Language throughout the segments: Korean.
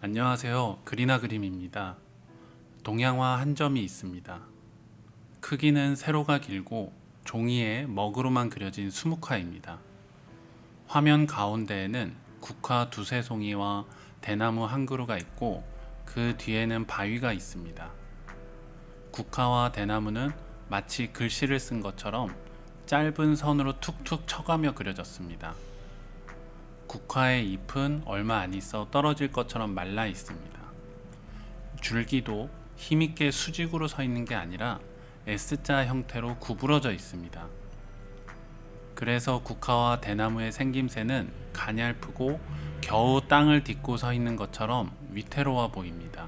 안녕하세요. 그리나 그림입니다. 동양화 한 점이 있습니다. 크기는 세로가 길고 종이에 먹으로만 그려진 수묵화입니다. 화면 가운데에는 국화 두세 송이와 대나무 한 그루가 있고 그 뒤에는 바위가 있습니다. 국화와 대나무는 마치 글씨를 쓴 것처럼 짧은 선으로 툭툭 쳐가며 그려졌습니다. 국화의 잎은 얼마 안 있어 떨어질 것처럼 말라 있습니다. 줄기도 힘있게 수직으로 서 있는 게 아니라 S자 형태로 구부러져 있습니다. 그래서 국화와 대나무의 생김새는 가냘프고 겨우 땅을 딛고 서 있는 것처럼 위태로워 보입니다.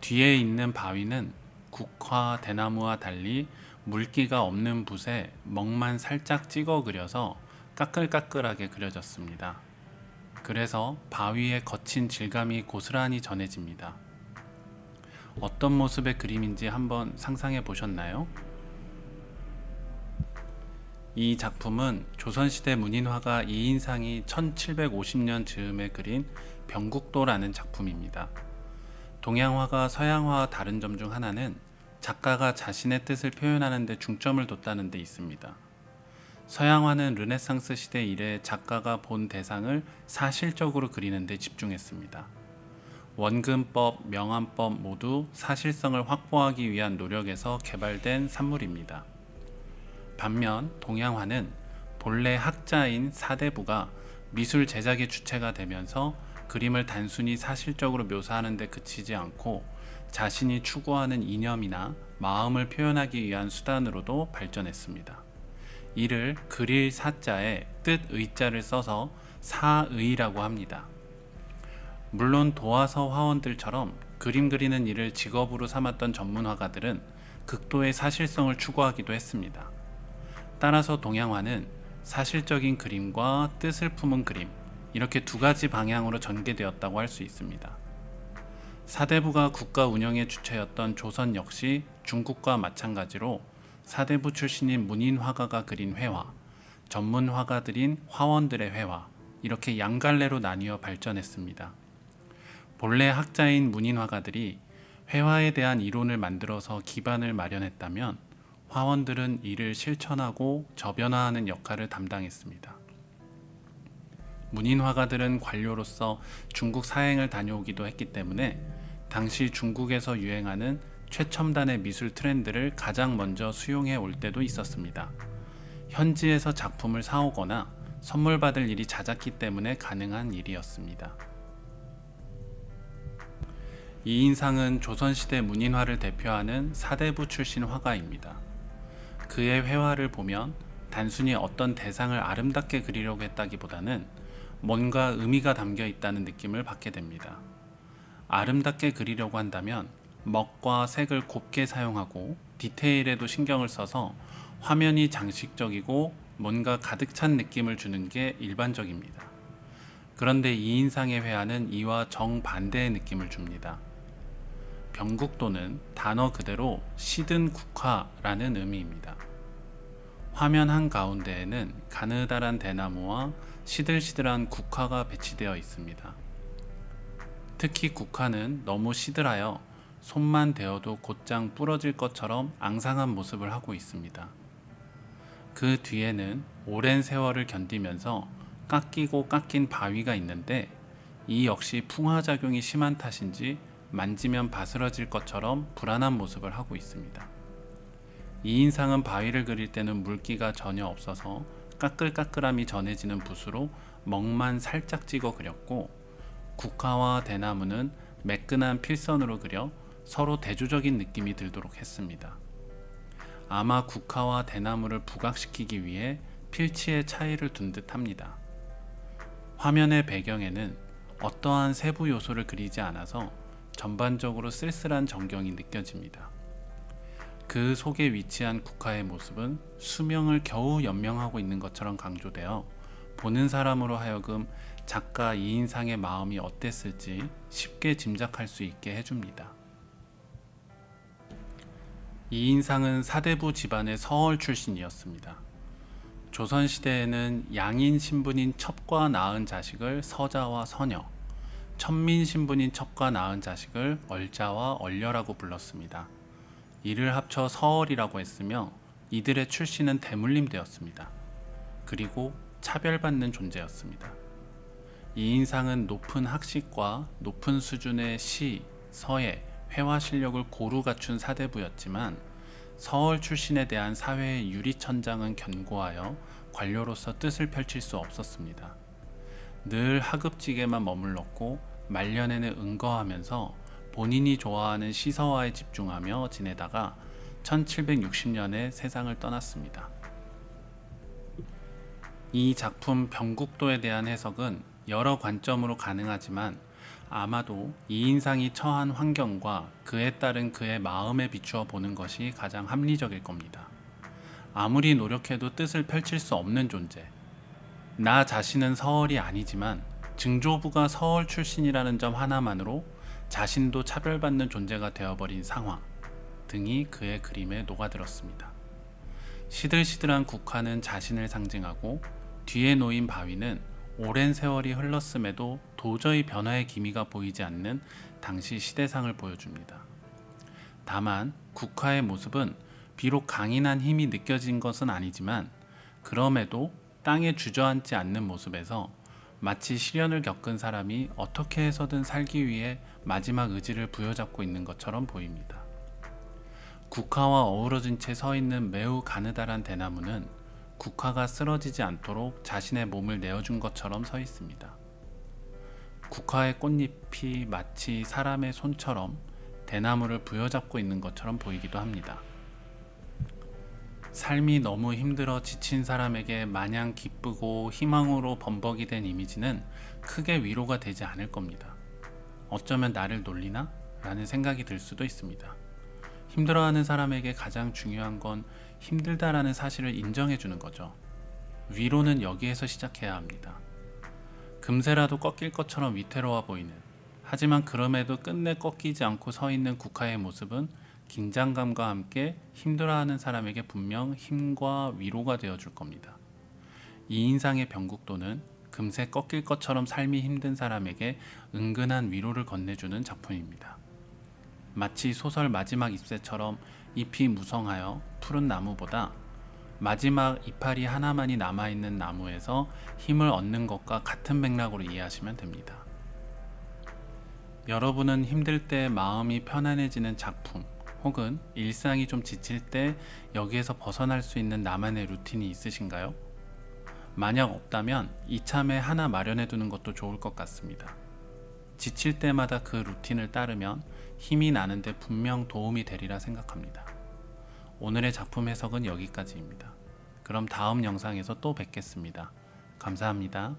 뒤에 있는 바위는 국화, 대나무와 달리 물기가 없는 붓에 먹만 살짝 찍어 그려서 까끌까끌하게 그려졌습니다. 그래서 바위의 거친 질감이 고스란히 전해집니다. 어떤 모습의 그림인지 한번 상상해 보셨나요? 이 작품은 조선시대 문인화가 이인상이 1750년 즈음에 그린 병국도라는 작품입니다. 동양화가 서양화와 다른 점 중 하나는 작가가 자신의 뜻을 표현하는 데 중점을 뒀다는 데 있습니다. 서양화는 르네상스 시대 이래 작가가 본 대상을 사실적으로 그리는 데 집중했습니다. 원근법, 명암법 모두 사실성을 확보하기 위한 노력에서 개발된 산물입니다. 반면 동양화는 본래 학자인 사대부가 미술 제작의 주체가 되면서 그림을 단순히 사실적으로 묘사하는 데 그치지 않고 자신이 추구하는 이념이나 마음을 표현하기 위한 수단으로도 발전했습니다. 이를 그릴 사자에 뜻 의자를 써서 사의라고 합니다. 물론 도화서 화원들처럼 그림 그리는 일을 직업으로 삼았던 전문화가들은 극도의 사실성을 추구하기도 했습니다. 따라서 동양화는 사실적인 그림과 뜻을 품은 그림, 이렇게 두 가지 방향으로 전개되었다고 할 수 있습니다. 사대부가 국가 운영의 주체였던 조선 역시 중국과 마찬가지로 사대부 출신인 문인 화가가 그린 회화, 전문 화가들인 화원들의 회화, 이렇게 양갈래로 나뉘어 발전했습니다. 본래 학자인 문인 화가들이 회화에 대한 이론을 만들어서 기반을 마련했다면 화원들은 이를 실천하고 저변화하는 역할을 담당했습니다. 문인 화가들은 관료로서 중국 사행을 다녀오기도 했기 때문에 당시 중국에서 유행하는 최첨단의 미술 트렌드를 가장 먼저 수용해 올 때도 있었습니다. 현지에서 작품을 사오거나 선물 받을 일이 잦았기 때문에 가능한 일이었습니다. 이인상은 조선시대 문인화를 대표하는 사대부 출신 화가입니다. 그의 회화를 보면 단순히 어떤 대상을 아름답게 그리려고 했다기보다는 뭔가 의미가 담겨 있다는 느낌을 받게 됩니다. 아름답게 그리려고 한다면 먹과 색을 곱게 사용하고 디테일에도 신경을 써서 화면이 장식적이고 뭔가 가득 찬 느낌을 주는 게 일반적입니다. 그런데 이인상의 회화는 이와 정반대의 느낌을 줍니다. 병국도는 단어 그대로 시든 국화라는 의미입니다. 화면 한가운데에는 가느다란 대나무와 시들시들한 국화가 배치되어 있습니다. 특히 국화는 너무 시들하여 손만 대어도 곧장 부러질 것처럼 앙상한 모습을 하고 있습니다. 그 뒤에는 오랜 세월을 견디면서 깎이고 깎인 바위가 있는데 이 역시 풍화작용이 심한 탓인지 만지면 바스러질 것처럼 불안한 모습을 하고 있습니다. 이인상은 바위를 그릴 때는 물기가 전혀 없어서 까끌까끌함이 전해지는 붓으로 먹만 살짝 찍어 그렸고 국화와 대나무는 매끈한 필선으로 그려 서로 대조적인 느낌이 들도록 했습니다. 아마 국화와 대나무를 부각시키기 위해 필치의 차이를 둔 듯 합니다. 화면의 배경에는 어떠한 세부 요소를 그리지 않아서 전반적으로 쓸쓸한 전경이 느껴집니다. 그 속에 위치한 국화의 모습은 수명을 겨우 연명하고 있는 것처럼 강조되어 보는 사람으로 하여금 작가 이인상의 마음이 어땠을지 쉽게 짐작할 수 있게 해줍니다. 이인상은 사대부 집안의 서얼 출신이었습니다. 조선시대에는 양인 신분인 첩과 낳은 자식을 서자와 서녀, 천민 신분인 척과 낳은 자식을 얼자와 얼려라고 불렀습니다. 이를 합쳐 서얼이라고 했으며 이들의 출신은 대물림되었습니다. 그리고 차별받는 존재였습니다. 이인상은 높은 학식과 높은 수준의 시, 서예, 회화 실력을 고루 갖춘 사대부였지만 서얼 출신에 대한 사회의 유리천장은 견고하여 관료로서 뜻을 펼칠 수 없었습니다. 늘 하급직에만 머물렀고 말년에는 은거하면서 본인이 좋아하는 시서화에 집중하며 지내다가 1760년에 세상을 떠났습니다. 이 작품 병국도에 대한 해석은 여러 관점으로 가능하지만 아마도 이인상이 처한 환경과 그에 따른 그의 마음에 비추어 보는 것이 가장 합리적일 겁니다. 아무리 노력해도 뜻을 펼칠 수 없는 존재. 나 자신은 서얼이 아니지만 증조부가 서얼 출신이라는 점 하나만으로 자신도 차별받는 존재가 되어버린 상황 등이 그의 그림에 녹아들었습니다. 시들시들한 국화는 자신을 상징하고 뒤에 놓인 바위는 오랜 세월이 흘렀음에도 도저히 변화의 기미가 보이지 않는 당시 시대상을 보여줍니다. 다만 국화의 모습은 비록 강인한 힘이 느껴진 것은 아니지만 그럼에도 땅에 주저앉지 않는 모습에서 마치 시련을 겪은 사람이 어떻게 해서든 살기 위해 마지막 의지를 부여잡고 있는 것처럼 보입니다. 국화와 어우러진 채 서 있는 매우 가느다란 대나무는 국화가 쓰러지지 않도록 자신의 몸을 내어준 것처럼 서 있습니다. 국화의 꽃잎이 마치 사람의 손처럼 대나무를 부여잡고 있는 것처럼 보이기도 합니다. 삶이 너무 힘들어 지친 사람에게 마냥 기쁘고 희망으로 범벅이 된 이미지는 크게 위로가 되지 않을 겁니다. 어쩌면 나를 놀리나? 라는 생각이 들 수도 있습니다. 힘들어하는 사람에게 가장 중요한 건 힘들다라는 사실을 인정해주는 거죠. 위로는 여기에서 시작해야 합니다. 금세라도 꺾일 것처럼 위태로워 보이는, 하지만 그럼에도 끝내 꺾이지 않고 서 있는 국화의 모습은 긴장감과 함께 힘들어하는 사람에게 분명 힘과 위로가 되어줄 겁니다. 이인상의 병국도는 금세 꺾일 것처럼 삶이 힘든 사람에게 은근한 위로를 건네주는 작품입니다. 마치 소설 마지막 잎새처럼 잎이 무성하여 푸른 나무보다 마지막 이파리 하나만이 남아있는 나무에서 힘을 얻는 것과 같은 맥락으로 이해하시면 됩니다. 여러분은 힘들 때 마음이 편안해지는 작품 혹은 일상이 좀 지칠 때 여기에서 벗어날 수 있는 나만의 루틴이 있으신가요? 만약 없다면 이참에 하나 마련해 두는 것도 좋을 것 같습니다. 지칠 때마다 그 루틴을 따르면 힘이 나는데 분명 도움이 되리라 생각합니다. 오늘의 작품 해석은 여기까지입니다. 그럼 다음 영상에서 또 뵙겠습니다. 감사합니다.